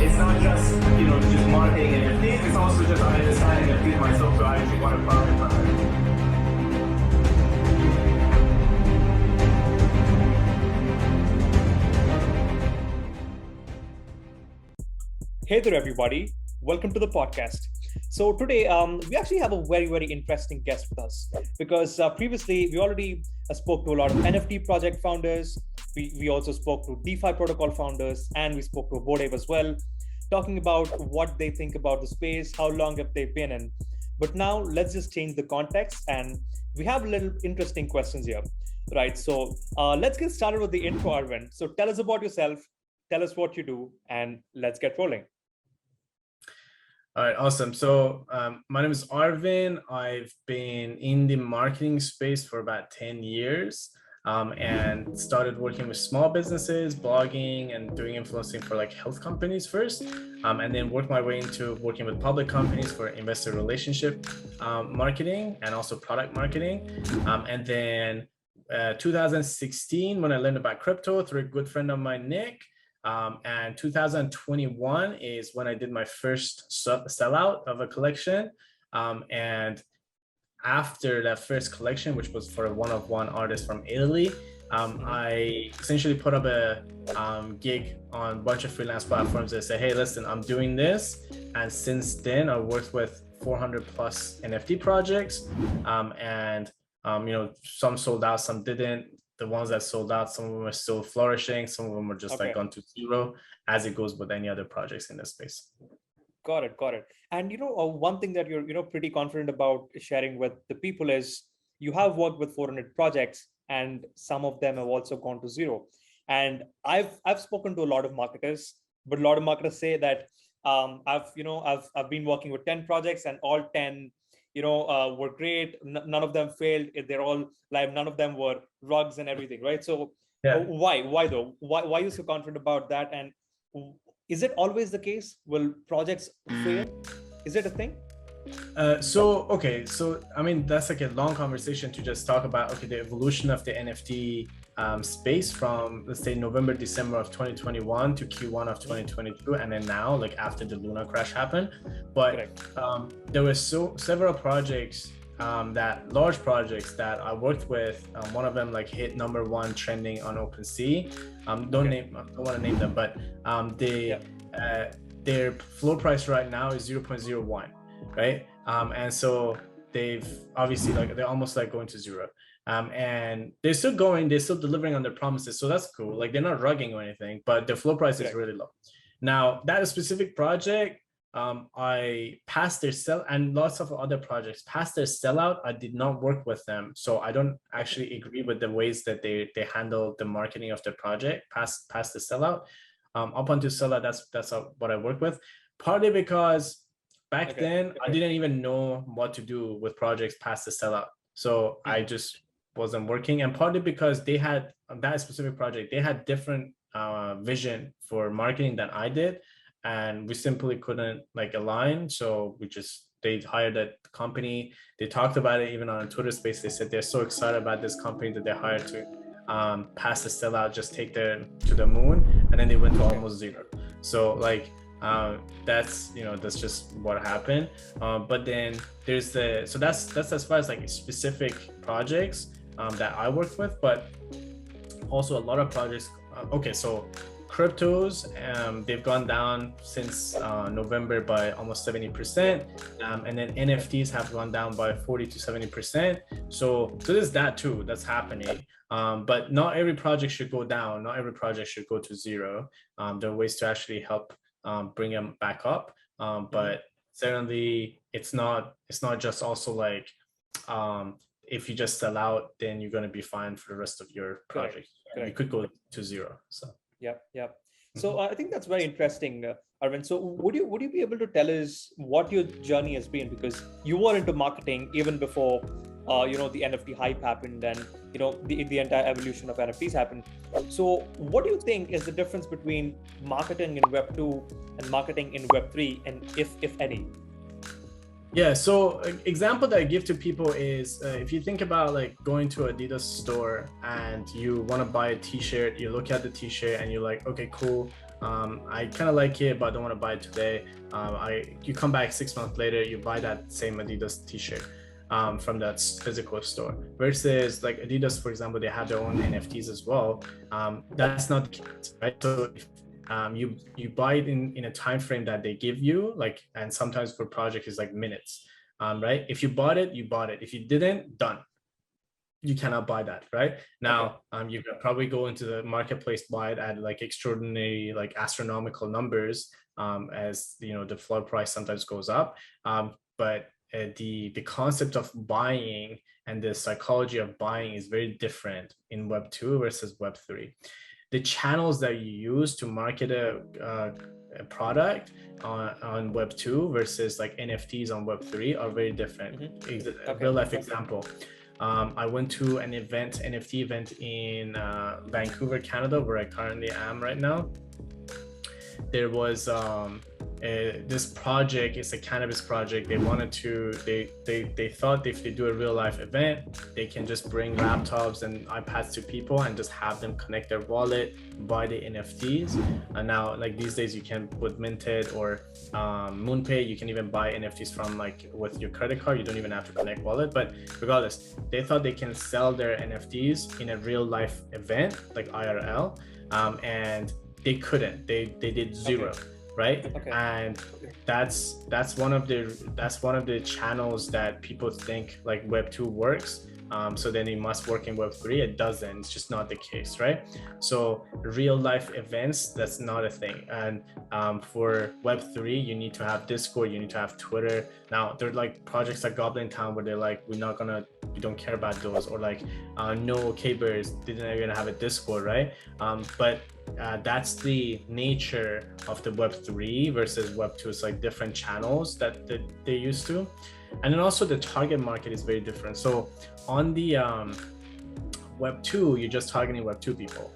it's not just, just marketing NFTs, it's also just understanding NFTs myself, so I actually want to profit from it. Hey there, everybody. Welcome to the podcast. So today, we actually have a very, very interesting guest with us because previously we already spoke to a lot of NFT project founders. We also spoke to DeFi protocol founders, and we spoke to a Bored Ape as well, talking about what they think about the space, how long have they been in. But now let's just change the context, and we have little interesting questions here, right? So let's get started with the intro, Arvin. So tell us about yourself, tell us what you do, and let's get rolling. All right, awesome. So my name is Arvin. I've been in the marketing space for about 10 years and started working with small businesses, blogging and doing influencing for like health companies first, and then worked my way into working with public companies for investor relationship marketing and also product marketing. And then 2016, when I learned about crypto through a good friend of mine, Nick, and 2021 is when I did my first sellout of a collection. And after that first collection, which was for a one-of-one artist from Italy, I essentially put up a gig on a bunch of freelance platforms that say, hey, listen, I'm doing this. And since then, I worked with 400 plus NFT projects. And some sold out, some didn't. The ones that sold out, some of them are still flourishing, some of them are just like gone to zero, as it goes with any other projects in this space. Got it. And one thing that you're pretty confident about sharing with the people is you have worked with 400 projects, and some of them have also gone to zero. And I've spoken to a lot of marketers, but a lot of marketers say that I've been working with 10 projects, and all 10 were great. None of them failed. They're all live. None of them were rugs and everything, right? So why though? Why are you so confident about that? And is it always the case? Will projects fail? Is it a thing? So I mean, that's like a long conversation to just talk about, the evolution of the NFT space from, let's say, November, December of 2021 to Q1 of 2022, and then now, like after the Luna crash happened. But there were several projects, large projects that I worked with. One of them like hit #1 trending on OpenSea. I don't want to name them, but their floor price right now is 0.01, right? And so they've obviously they're almost like going to zero. And they're still delivering on their promises. So that's cool. Like they're not rugging or anything, but the floor price is really low. Now that specific project, I passed their sell, and lots of other projects passed their sellout. I did not work with them. So I don't actually agree with the ways that they handle the marketing of the project past the sellout. Up until sellout, that's what I work with. Partly because back then I didn't even know what to do with projects past the sellout. So I just wasn't working, and partly because they had that specific project, they had different vision for marketing than I did, and we simply couldn't align. So they hired a company. They talked about it even on a Twitter space. They said they're so excited about this company that they hired to pass the sellout, just take them to the moon, and then they went to almost zero. So that's just what happened. But then there's that's as far as specific projects that I worked with, but also a lot of projects. So cryptos, they've gone down since November by almost 70%, and then NFTs have gone down by 40 to 70%. So there's that too that's happening. But not every project should go down. Not every project should go to zero. There are ways to actually help bring them back up. But certainly it's not just also if you just sell out, then you're going to be fine for the rest of your project. You could go to zero. So So I think that's very interesting, Arvin. So would you be able to tell us what your journey has been? Because you were into marketing even before the NFT hype happened, and the entire evolution of NFTs happened. So what do you think is the difference between marketing in Web 2 and marketing in Web 3, and if any? Yeah, so example that I give to people is if you think about going to Adidas store and you want to buy a t-shirt, you look at the t-shirt and you're like, okay, cool. I kind of like it, but I don't want to buy it today. You come back 6 months later, you buy that same Adidas t-shirt from that physical store. Versus like Adidas, for example, they have their own NFTs as well. That's not the case, right? So if you buy it in a time frame that they give you, like, and sometimes for project is like minutes, right? If you bought it, you bought it. If you didn't, done. You cannot buy that right now. You can probably go into the marketplace, buy it at like extraordinary, like astronomical numbers, as you know, the floor price sometimes goes up, but the concept of buying and the psychology of buying is very different in Web 2 versus Web 3. The channels that you use to market a product on Web 2 versus like NFTs on Web 3 are very different. Real life example. I went to an event, NFT event in Vancouver, Canada, where I currently am right now. There was this project. It's a cannabis project. They wanted to, they thought if they do a real life event, they can just bring laptops and iPads to people and just have them connect their wallet, buy the NFTs. And now, like these days, you can with Minted or MoonPay, you can even buy NFTs from like with your credit card. You don't even have to connect wallet. But regardless, they thought they can sell their NFTs in a real life event like IRL, and they couldn't. They did zero. Right. And that's one of the channels that people think like Web 2 works. So then it must work in Web 3. It doesn't. It's just not the case, right? So real life events, that's not a thing. And for Web 3, you need to have Discord, you need to have Twitter. Now there are like projects like Goblin Town where they're like, we don't care about those, or like no K-Birds didn't even have a Discord, right? But that's the nature of the Web 3 versus Web 2. It's like different channels that they used to. And then also the target market is very different. So on the Web 2, you're just targeting Web 2 people.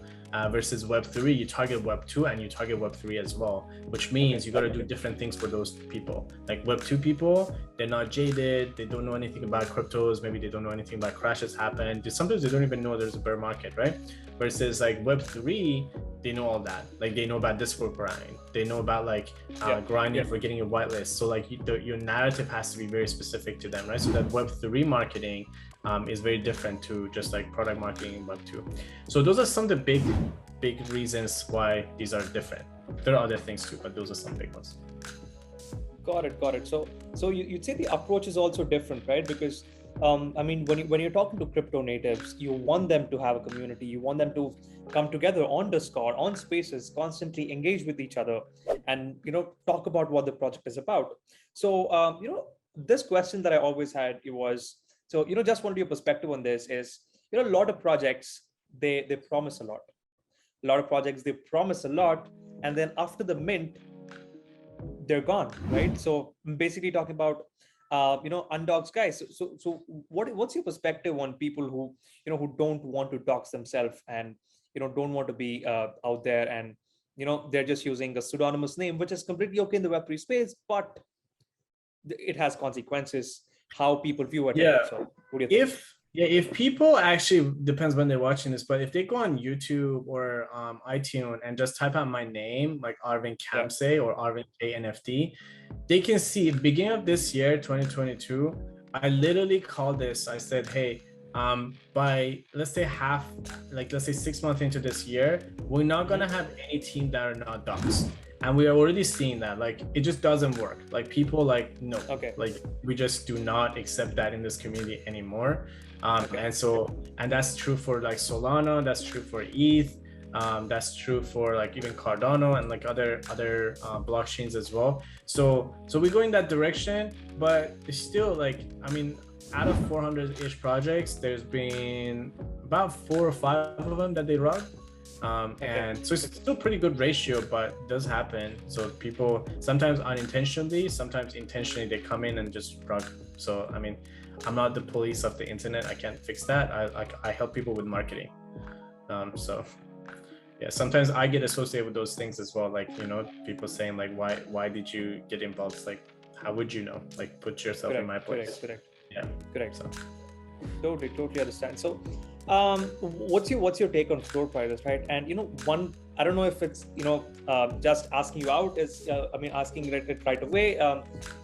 Versus Web 3, you target Web 2 and you target Web 3 as well, which means you got to do different things for those people. Like Web 2 people, they're not jaded, they don't know anything about cryptos, maybe they don't know anything about crashes happen. Sometimes they don't even know there's a bear market, right? Versus like Web 3, they know all that. Like they know about Discord grind, they know about like grinding for getting a whitelist. So like your narrative has to be very specific to them, right? So that Web 3 marketing is very different to just like product marketing in Web 2. So those are some of the big reasons why these are different. There are other things too, but those are some big ones. Got it. So you'd say the approach is also different, right? Because I mean, when you're talking to crypto natives, you want them to have a community. You want them to come together on Discord, on Spaces, constantly engage with each other, and talk about what the project is about. So this question that I always had was, so just wanted your perspective on this. Is a lot of projects they promise a lot. A lot of projects they promise a lot, and then after the mint, they're gone, right? So I'm basically talking about undoxed guys. So what's your perspective on people who who don't want to dox themselves and don't want to be out there, and they're just using a pseudonymous name, which is completely okay in the Web3 space, but it has consequences how people view it. So what do you think? If people actually, depends when they're watching this, but if they go on YouTube or iTunes and just type out my name, like Arvin Khamseh or Arvin K NFT, they can see beginning of this year, 2022, I literally called this. I said, hey, by let's say 6 months into this year, we're not gonna have any team that are not docs. And we are already seeing that, like, it just doesn't work. Like people like, no, like we just do not accept that in this community anymore. And that's true for like Solana, that's true for ETH, that's true for like even Cardano and like other blockchains as well. So we go in that direction, but it's still like, I mean, out of 400-ish projects, there's been about 4 or 5 of them that they rug. And so it's still pretty good ratio, but it does happen. So people sometimes unintentionally, sometimes intentionally, they come in and just rug. So I mean, I'm not the police of the internet. I can't fix that. I help people with marketing. So yeah, sometimes I get associated with those things as well. Like, people saying like, why did you get involved? It's like, how would you know? Like, put yourself in my place. Correct. Yeah. Correct. So Totally understand. So What's your take on floor prices, right? And one, I don't know if it's just asking you out is asking it right away.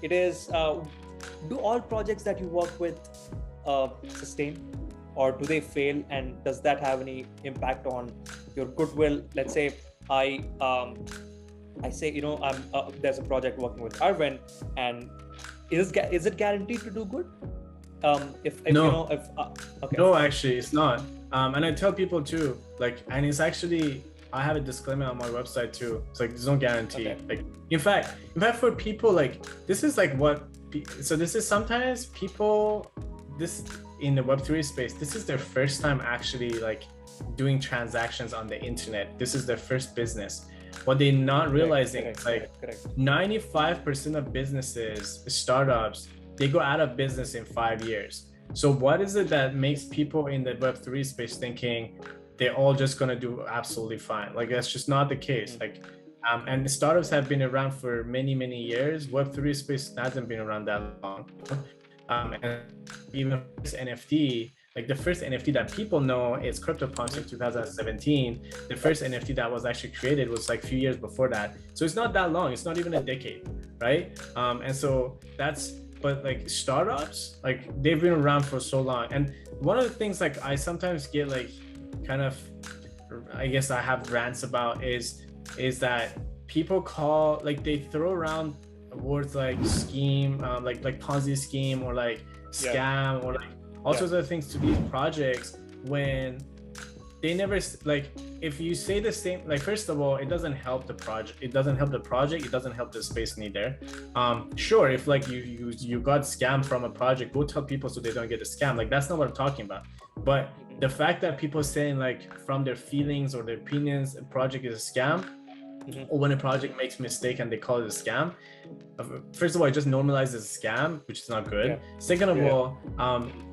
It is, do all projects that you work with sustain, or do they fail, and does that have any impact on your goodwill? Let's say I say I'm there's a project working with Arvin, and is it guaranteed to do good? If No. Okay. No, actually, it's not. And I tell people too, like, and it's actually, I have a disclaimer on my website too. It's like, there's no guarantee. Okay. Like, in fact, for people, like, this is like so this is sometimes people, this in the Web3 space, this is their first time actually like doing transactions on the internet. This is their first business. What they're not realizing is like 95% of businesses, startups, they go out of business in 5 years. So what is it that makes people in the Web3 space thinking they're all just going to do absolutely fine? Like, that's just not the case. Like, and the startups have been around for many, many years. Web3 space hasn't been around that long. And even this NFT, like the first NFT that people know is CryptoPunks in 2017. The first NFT that was actually created was like a few years before that. So it's not that long. It's not even a decade, right? And so but like startups, like they've been around for so long. And one of the things like I sometimes get like kind of, I guess I have rants about is that people call, like they throw around words like scheme, like Ponzi scheme, or like scam, or like all sorts of things to these projects, when they never, like, if you say the same, like, first of all, it doesn't help the project. It doesn't help the project. It doesn't help the space neither. Sure, if like you got scammed from a project, go tell people so they don't get a scam. Like, that's not what I'm talking about. But the fact that people saying like from their feelings or their opinions, a project is a scam, or when a project makes a mistake and they call it a scam, first of all, it just normalizes a scam, which is not good. Second of all,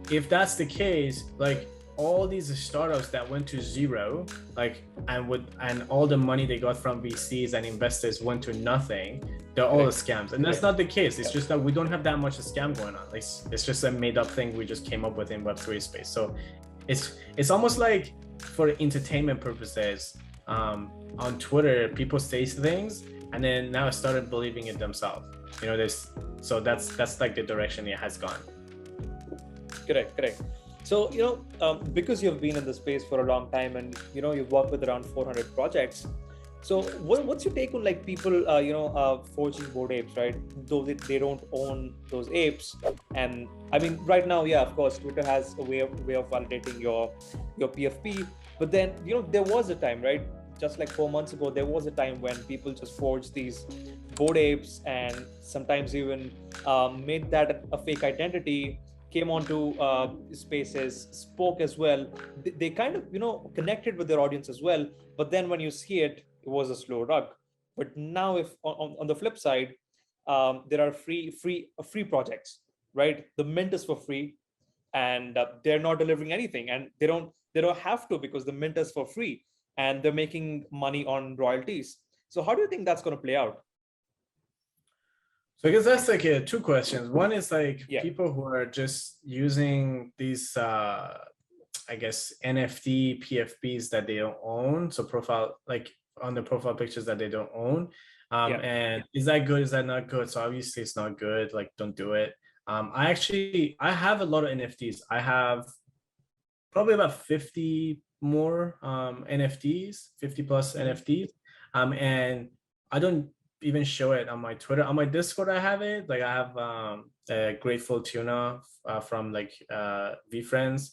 if that's the case, like, all these startups that went to zero, like, and all the money they got from VCs and investors went to nothing, they're all scams. And that's not the case. It's just that we don't have that much of scam going on. Like, it's just a made up thing we just came up with in Web3 space. So it's almost like for entertainment purposes, on Twitter, people say things and then now started believing it themselves. So that's like the direction it has gone. Correct. So, because you've been in the space for a long time, and, you've worked with around 400 projects. So what's your take on like people, forging Bored Apes, right? Though they don't own those apes. And I mean, right now, of course, Twitter has a way of validating your PFP. But then, there was a time, right? Just like 4 months ago, there was a time when people just forged these Bored Apes, and sometimes even made that a fake identity, came onto spaces, spoke as well. They kind of, connected with their audience as well. But then when you see it, it was a slow rug. But now, if on the flip side, there are free projects, right? The mint is for free, and they're not delivering anything, and they don't have to, because the mint is for free, and they're making money on royalties. So how do you think that's going to play out? So I guess that's like two questions. One is like people who are just using these, I guess, NFT PFPs that they don't own. So profile, like on the profile pictures that they don't own. And is that good? Is that not good? So obviously it's not good. Like, don't do it. I have a lot of NFTs. I have probably about 50 more NFTs, 50 plus NFTs. And I don't even show it on my Twitter. On my Discord, I have it. Like, I have a Grateful Tuna from like VFriends,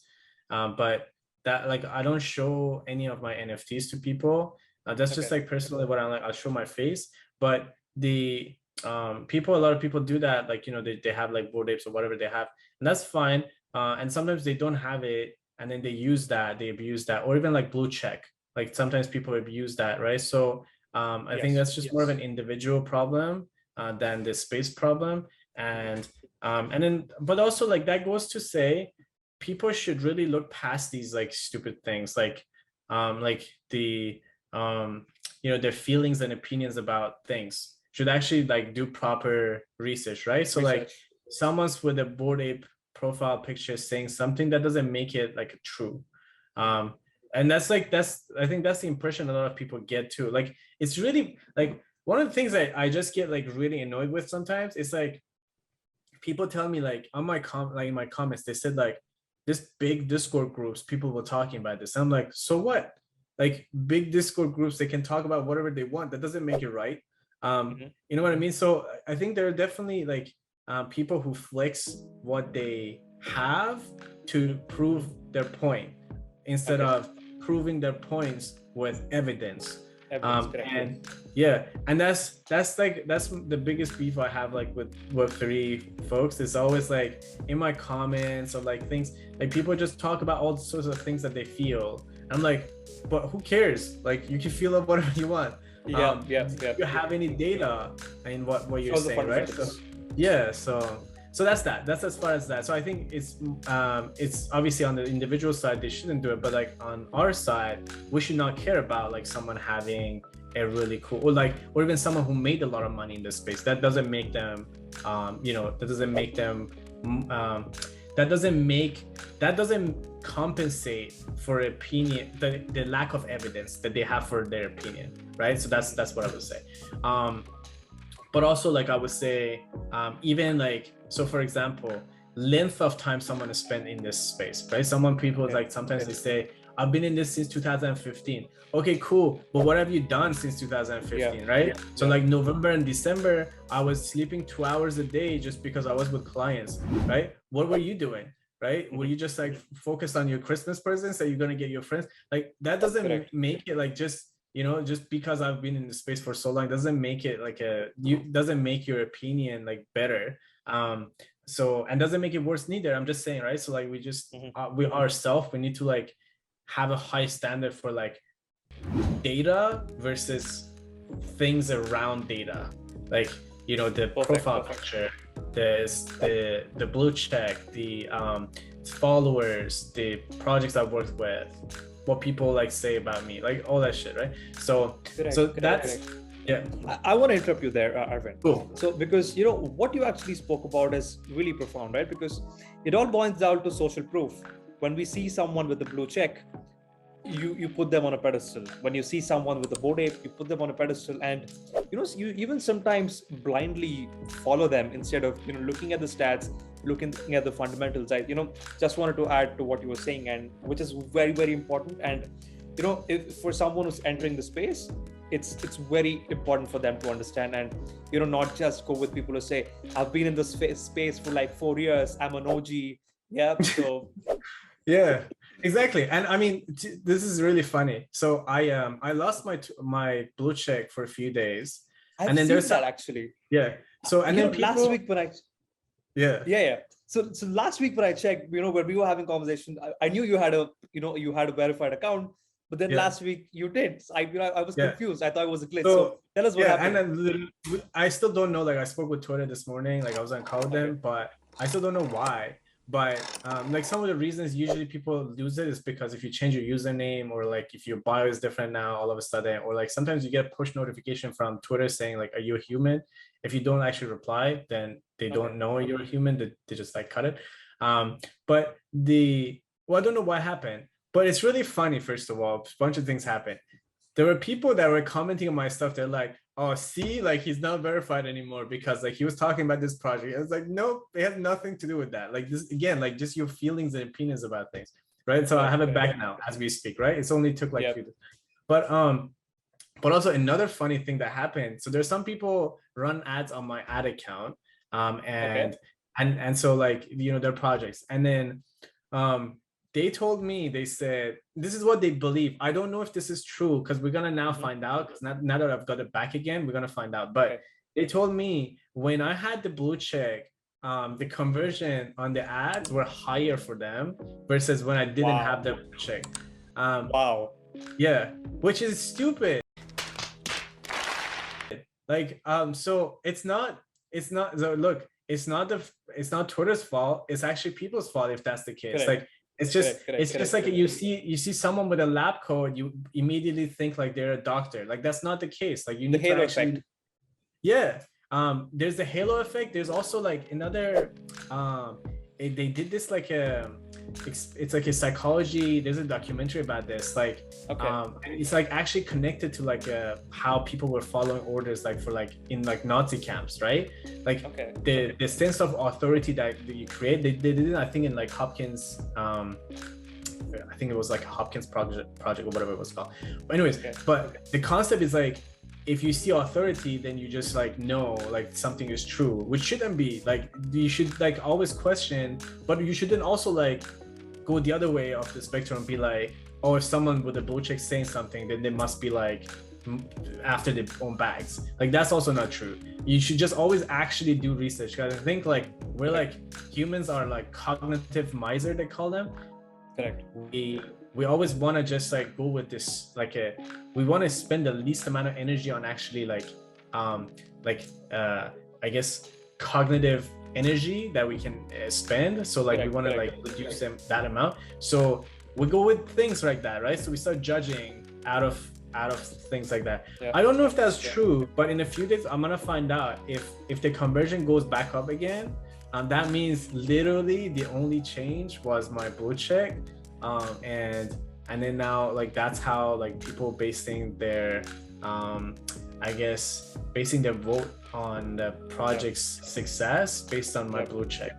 but that, like, I don't show any of my NFTs to people. That's just like personally what I like. I'll show my face, but the a lot of people do that. Like, they have like Bored Apes or whatever they have, and that's fine. And sometimes they don't have it, and then they abuse that, or even like blue check. Like, sometimes people abuse that, right? So I think that's just more of an individual problem than the space problem. And then, but also, like, that goes to say people should really look past these like stupid things, like the their feelings and opinions about things. Should actually like do proper research, right? So like, someone's with a Bored Ape profile picture saying something, that doesn't make it like true. And that's like, I think that's the impression a lot of people get too. Like, it's really like one of the things that I just get like really annoyed with sometimes. It's like people tell me like on my like in my comments, they said like this big Discord groups, people were talking about this. I'm like, so what? Like big Discord groups, they can talk about whatever they want. That doesn't make it right. You know what I mean? So I think there are definitely like people who flex what they have to prove their point instead of proving their points with evidence. And yeah, and that's the biggest beef I have like with Web3 folks. It's always like in my comments or like things like people just talk about all sorts of things that they feel. I'm like, but who cares? Like you can feel up whatever you want. Do you have any data in what you're saying, right? So, yeah, so that's that. That's as far as that. So I think it's obviously on the individual side they shouldn't do it, but like on our side we should not care about like someone having a really cool or even someone who made a lot of money in this space. That doesn't make them that doesn't compensate for opinion, the lack of evidence that they have for their opinion, right? So that's what I would say. But also like I would say even like, so for example, length of time someone has spent in this space, right? People like sometimes they say, I've been in this since 2015. Okay, cool. But what have you done since 2015, right? So like November and December, I was sleeping 2 hours a day just because I was with clients, right? What were you doing, right? Were you just like focused on your Christmas presents that you're going to get your friends? Like that doesn't make it like just, just because I've been in the space for so long, doesn't make it like doesn't make your opinion like better. So, and doesn't make it worse neither. I'm just saying, right? So like we just, we ourselves, we need to like have a high standard for like data versus things around data. Like, the profile picture, the blue check, the followers, the projects I worked with, what people like say about me, like all that shit, right? So that's yeah. I want to interrupt you there, Arvin. Cool. So because what you actually spoke about is really profound, right? Because it all boils down to social proof. When we see someone with a blue check, you put them on a pedestal. When you see someone with a Bored Ape, you put them on a pedestal, and you even sometimes blindly follow them instead of looking at the stats, looking at the fundamentals. I just wanted to add to what you were saying, and which is very, very important. And if for someone who's entering the space, it's very important for them to understand and not just go with people who say, I've been in this space for like 4 years, I'm an OG. Yeah, so yeah, exactly. And I mean, this is really funny. So I lost my blue check for a few days. And then there's that actually. Yeah. So and then people, last week when I yeah. So last week when I checked, when we were having conversation, I knew you had a verified account, but then last week you did. So I was confused. I thought it was a glitch. So tell us what happened. And then I still don't know. Like I spoke with Twitter this morning. Like I was on call with them, but I still don't know why. But like some of the reasons usually people lose it is because if you change your username, or like if your bio is different now all of a sudden, or like sometimes you get a push notification from Twitter saying like, are you a human? If you don't actually reply, then they don't know you're a human. They just like cut it. But I don't know what happened, but it's really funny. First of all, a bunch of things happened. There were people that were commenting on my stuff. They're like, oh, see, like he's not verified anymore because like he was talking about this project. I was like, no, it has nothing to do with that. Like this, again, like just your feelings and opinions about things, right? So I have it back now as we speak, right? It's only took like a few days. But also another funny thing that happened. So there's some people run ads on my ad account, and so like their projects, and then they told me, they said, this is what they believe. I don't know if this is true because we're going to now find out, because now that I've got it back again, we're going to find out. But they told me when I had the blue check, the conversion on the ads were higher for them versus when I didn't have the blue check. Yeah, which is stupid. Like, so it's not, so look, it's not Twitter's fault. It's actually people's fault if that's the case. Like, it's just like you see someone with a lab coat, you immediately think like they're a doctor. Like that's not the case. Like you need to actually, there's the halo effect. There's also like another they did this like it's like a psychology. There's a documentary about this. Like, it's like actually connected to like how people were following orders, like for like in like Nazi camps, right? Like the sense of authority that you create. They did it, I think, in like Hopkins. I think it was like a Hopkins project or whatever it was called. But anyways, but the concept is like, if you see authority, then you just like know like something is true, which shouldn't be. Like, you should like always question, but you shouldn't also like go the other way of the spectrum and be like, oh, if someone with a blue check saying something, then they must be like after their own bags. Like, that's also not true. You should just always actually do research, because I think like we're like, humans are like cognitive miser, they call them. Correct. We always want to just like go with this, like we want to spend the least amount of energy on actually like I guess cognitive energy that we can spend. So like we want to like reduce them that amount. So we go with things like that, right? So we start judging out of things like that. I don't know if that's true, but in a few days I'm gonna find out if the conversion goes back up again. That means literally the only change was my blue check. And then now like that's how like people basing their I guess basing their vote on the project's success based on my blue check.